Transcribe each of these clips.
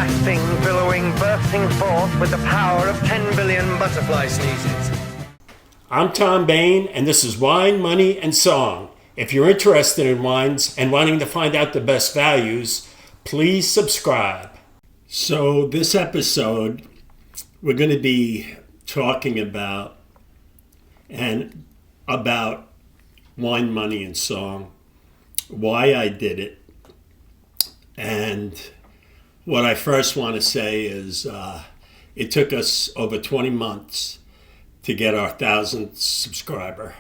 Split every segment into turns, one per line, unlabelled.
blasting, billowing, bursting forth with the power of 10 billion butterfly sneezes.
I'm Tom Bain, and this is Wine, Money, and Song. If you're interested in wines and wanting to find out the best values, please subscribe. So this episode, we're going to be talking about Wine, Money, and Song, why I did it, and what I first want to say is it took us over 20 months to get our 1,000th subscriber.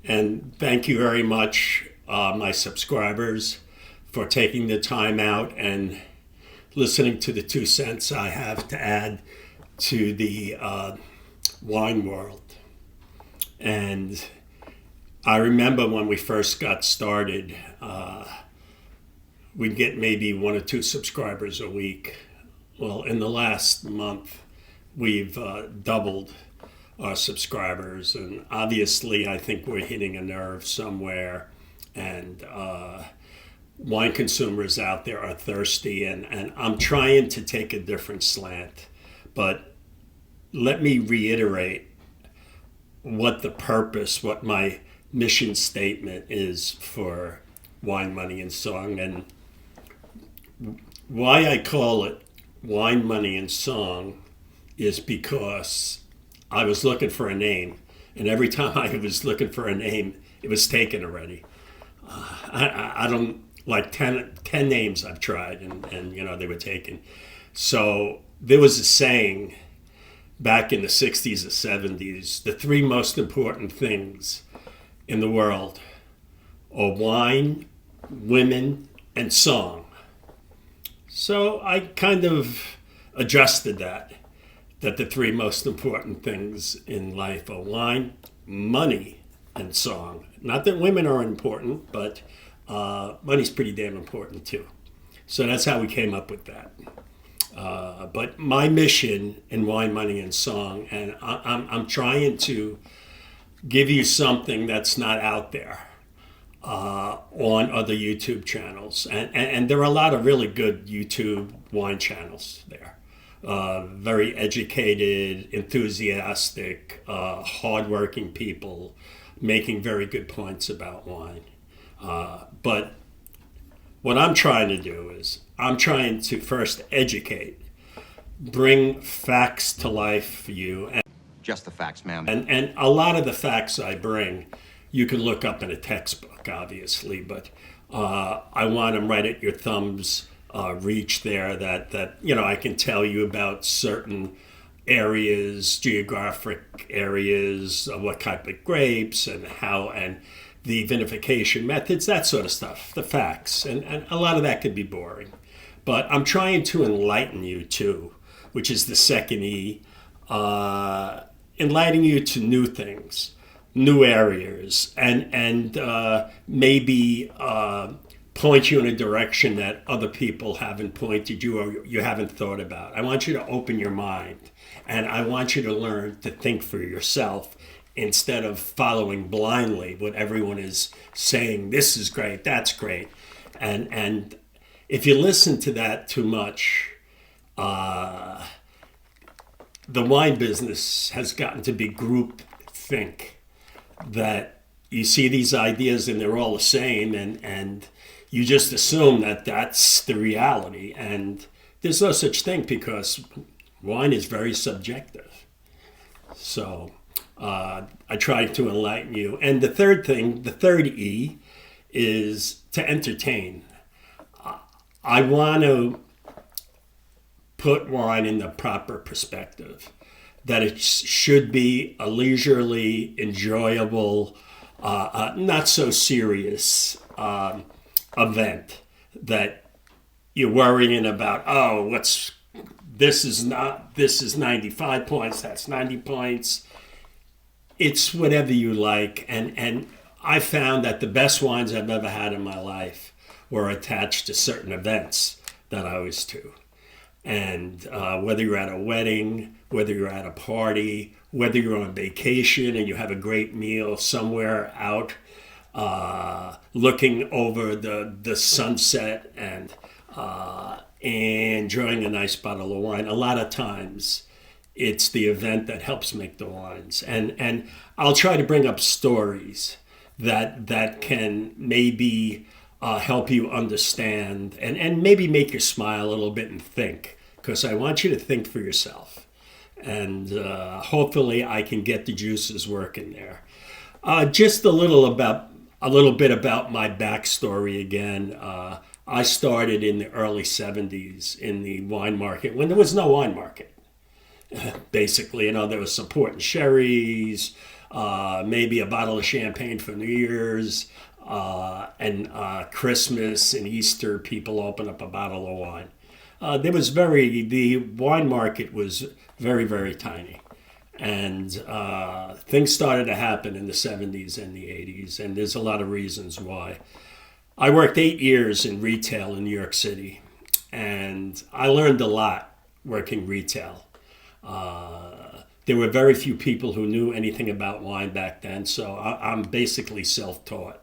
And thank you very much, my subscribers, for taking the time out and listening to the 2 cents I have to add to the wine world. And I remember when we first got started, we'd get maybe 1 or 2 subscribers a week. Well, in the last month, we've doubled our subscribers, and obviously I think we're hitting a nerve somewhere, and wine consumers out there are thirsty, and I'm trying to take a different slant. But let me reiterate what my mission statement is for Wine, Money, and Song, and why I call it Wine, Money, and Song is because I was looking for a name, and every time I was looking for a name, it was taken already. I don't, like 10 names I've tried, and they were taken. So there was a saying back in the 60s or 70s, the 3 most important things in the world are wine, women, and song. So I kind of adjusted that the 3 most important things in life are wine, money, and song. Not that women are important, but money's pretty damn important too. So that's how we came up with that. But my mission in Wine, Money, and Song, and I'm trying to give you something that's not out there on other YouTube channels. And there are a lot of really good YouTube wine channels there. Very educated, enthusiastic, hardworking people making very good points about wine. But what I'm trying to do is I'm trying to first educate, bring facts to life for you. And
just the facts, ma'am.
And a lot of the facts I bring, you can look up in a textbook, obviously, but I want them right at your thumb's reach there, that I can tell you about certain areas, geographic areas, what type of grapes and how, and the vinification methods, that sort of stuff, the facts. And a lot of that could be boring. But I'm trying to enlighten you too, which is the second E, enlightening you to new things, new areas, and maybe point you in a direction that other people haven't pointed you or you haven't thought about. I want you to open your mind, and I want you to learn to think for yourself instead of following blindly what everyone is saying. This is great, that's great. And if you listen to that too much, the wine business has gotten to be group think, that you see these ideas and they're all the same, and you just assume that that's the reality. And there's no such thing, because wine is very subjective. So I try to enlighten you. And the third E, is to entertain. I want to put wine in the proper perspective, that it should be a leisurely, enjoyable, not so serious event that you're worrying about, this is 95 points, that's 90 points. It's whatever you like. And I found that the best wines I've ever had in my life were attached to certain events that I was to. And whether you're at a wedding, whether you're at a party, whether you're on vacation and you have a great meal somewhere out looking over the sunset and enjoying a nice bottle of wine. A lot of times it's the event that helps make the wines. And I'll try to bring up stories that can maybe help you understand and maybe make you smile a little bit and think, because I want you to think for yourself. And hopefully I can get the juices working there. Just a little bit about my backstory again. I started in the early 70s in the wine market when there was no wine market. Basically, there was some port and sherries, maybe a bottle of champagne for New Year's, and Christmas and Easter, people open up a bottle of wine. The wine market was very, very tiny. And things started to happen in the 70s and the 80s, and there's a lot of reasons why. I worked 8 years in retail in New York City, and I learned a lot working retail. There were very few people who knew anything about wine back then, so I'm basically self-taught.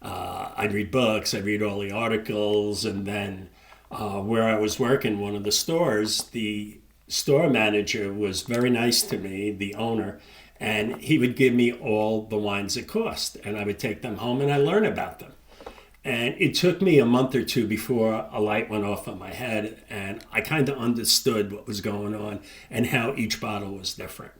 I'd read books, I'd read all the articles, and then where I was working, one of the stores, the store manager was very nice to me, the owner, and he would give me all the wines it cost, and I would take them home and I learned about them. And it took me a month or two before a light went off on my head, and I kind of understood what was going on and how each bottle was different.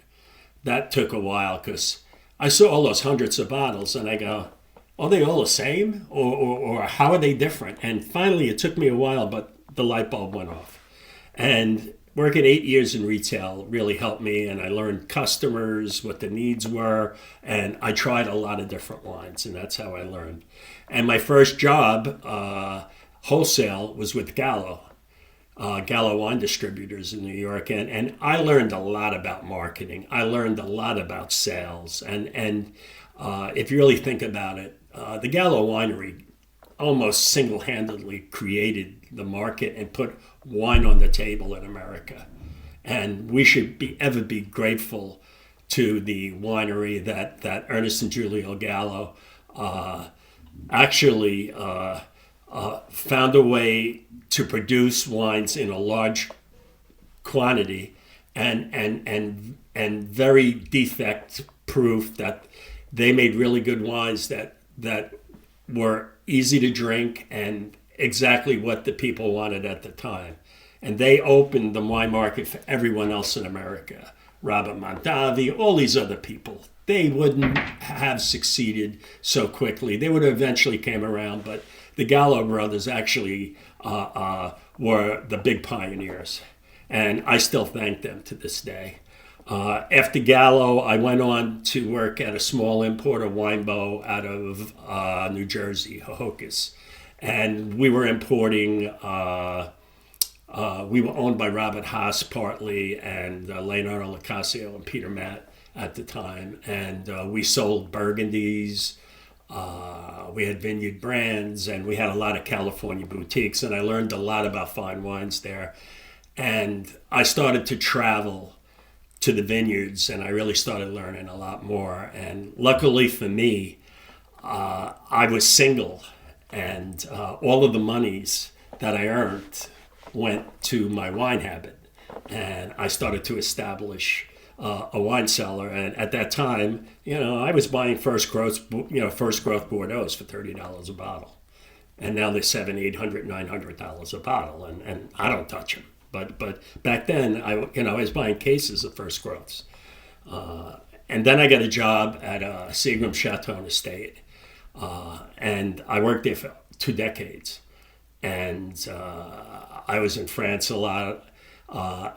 That took a while because I saw all those hundreds of bottles and I go, are they all the same? Or how are they different? And finally, it took me a while, but the light bulb went off. And working 8 years in retail really helped me, and I learned customers, what the needs were, and I tried a lot of different wines, and that's how I learned. And my first job, wholesale, was with Gallo Wine Distributors in New York, and I learned a lot about marketing. I learned a lot about sales, and if you really think about it, the Gallo Winery almost single-handedly created the market and put wine on the table in America. And we should ever be grateful to the winery that Ernest and Julio Gallo actually found a way to produce wines in a large quantity and very defect proof, that they made really good wines that were easy to drink and exactly what the people wanted at the time. And they opened the wine market for everyone else in America. Robert Mondavi, all these other people. They wouldn't have succeeded so quickly. They would have eventually came around, but the Gallo brothers actually were the big pioneers. And I still thank them to this day. After Gallo, I went on to work at a small importer, Winebow, out of New Jersey, Hohokus. And we were importing, we were owned by Robert Haas partly, and Leonardo Lacasio and Peter Matt at the time. And we sold Burgundies, we had vineyard brands, and we had a lot of California boutiques. And I learned a lot about fine wines there. And I started to travel to the vineyards, and I really started learning a lot more. And luckily for me, I was single, and all of the monies that I earned went to my wine habit. And I started to establish a wine cellar. And at that time, I was buying first growth Bordeaux for $30 a bottle. And now they're $700, $800, $900 a bottle, and I don't touch them. But back then, I was buying cases of first growths. And then I got a job at Seagram Chateau Estate. And I worked there for 2 decades. And I was in France a lot.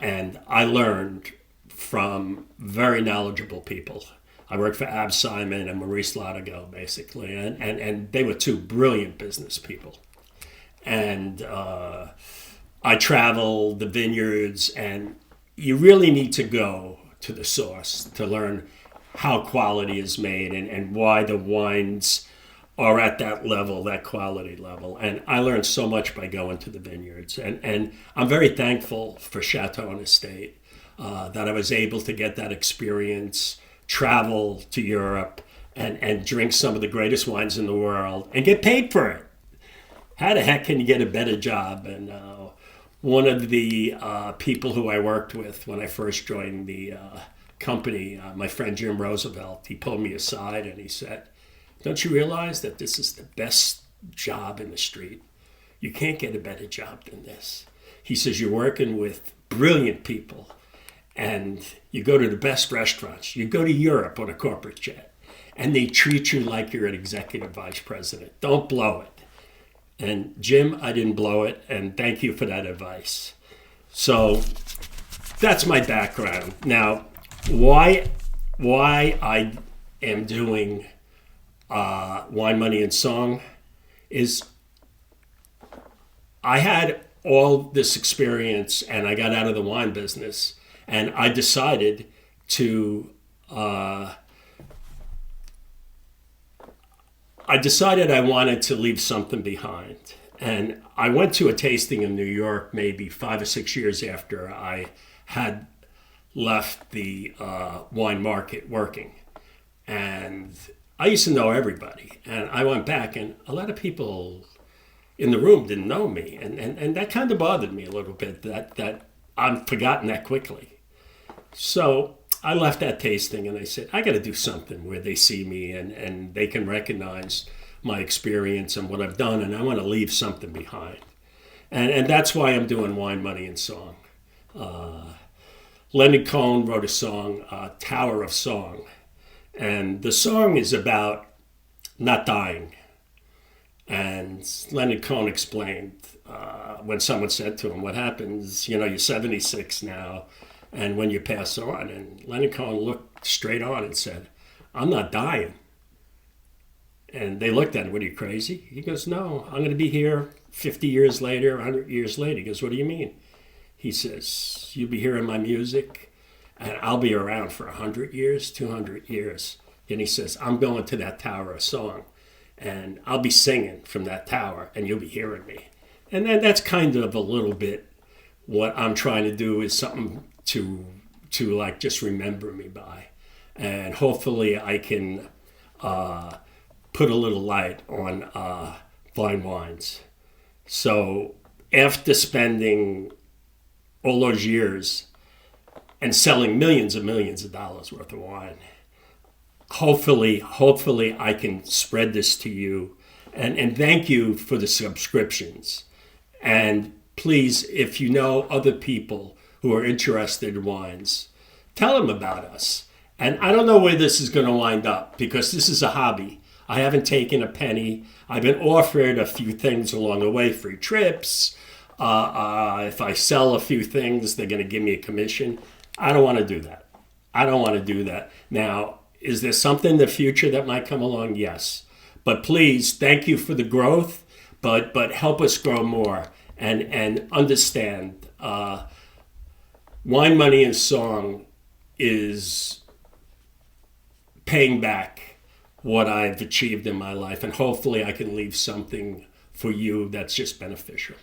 And I learned from very knowledgeable people. I worked for Ab Simon and Maurice Latigo, basically. And they were 2 brilliant business people. And I traveled the vineyards, and you really need to go to the source to learn how quality is made and why the wines are at that level, that quality level. And I learned so much by going to the vineyards. And I'm very thankful for Chateau and Estate, that I was able to get that experience, travel to Europe, and drink some of the greatest wines in the world and get paid for it. How the heck can you get a better job? And one of the people who I worked with when I first joined the company, my friend Jim Roosevelt, he pulled me aside and he said, "Don't you realize that this is the best job in the street? You can't get a better job than this." He says, "You're working with brilliant people and you go to the best restaurants. You go to Europe on a corporate jet and they treat you like you're an executive vice president. Don't blow it." And Jim, I didn't blow it, and thank you for that advice. So that's my background. Now, why I am doing Wine, Money, and Song is I had all this experience and I got out of the wine business, and I decided to I wanted to leave something behind. And I went to a tasting in New York maybe 5 or 6 years after I had left the wine market working. And I used to know everybody. And I went back and a lot of people in the room didn't know me. And that kind of bothered me a little bit, that I'm forgotten that quickly. So I left that tasting and I said, I got to do something where they see me and they can recognize my experience and what I've done, and I want to leave something behind. And that's why I'm doing Wine, Money, and Song. Leonard Cohen wrote a song, Tower of Song. And the song is about not dying. And Leonard Cohen explained when someone said to him, what happens, you're 76 now, and when you pass on. And Leonard Cohen looked straight on and said, I'm not dying. And they looked at him, what, are you crazy? He goes, no, I'm going to be here 50 years later, 100 years later. He goes, what do you mean? He says, you'll be hearing my music, and I'll be around for 100 years, 200 years. And he says, I'm going to that Tower of Song, and I'll be singing from that tower, and you'll be hearing me. And then that's kind of a little bit what I'm trying to do, is something to like just remember me by. And hopefully I can put a little light on fine wines. So after spending all those years and selling millions and millions of dollars worth of wine, hopefully I can spread this to you. And thank you for the subscriptions. And please, if you know other people who are interested in wines, tell them about us. And I don't know where this is going to wind up, because this is a hobby. I haven't taken a penny. I've been offered a few things along the way, free trips. If I sell a few things, they're going to give me a commission. I don't want to do that. Now, is there something in the future that might come along? Yes. But please, thank you for the growth, but help us grow more and understand Wine, Money, and Song is paying back what I've achieved in my life, and hopefully I can leave something for you that's just beneficial.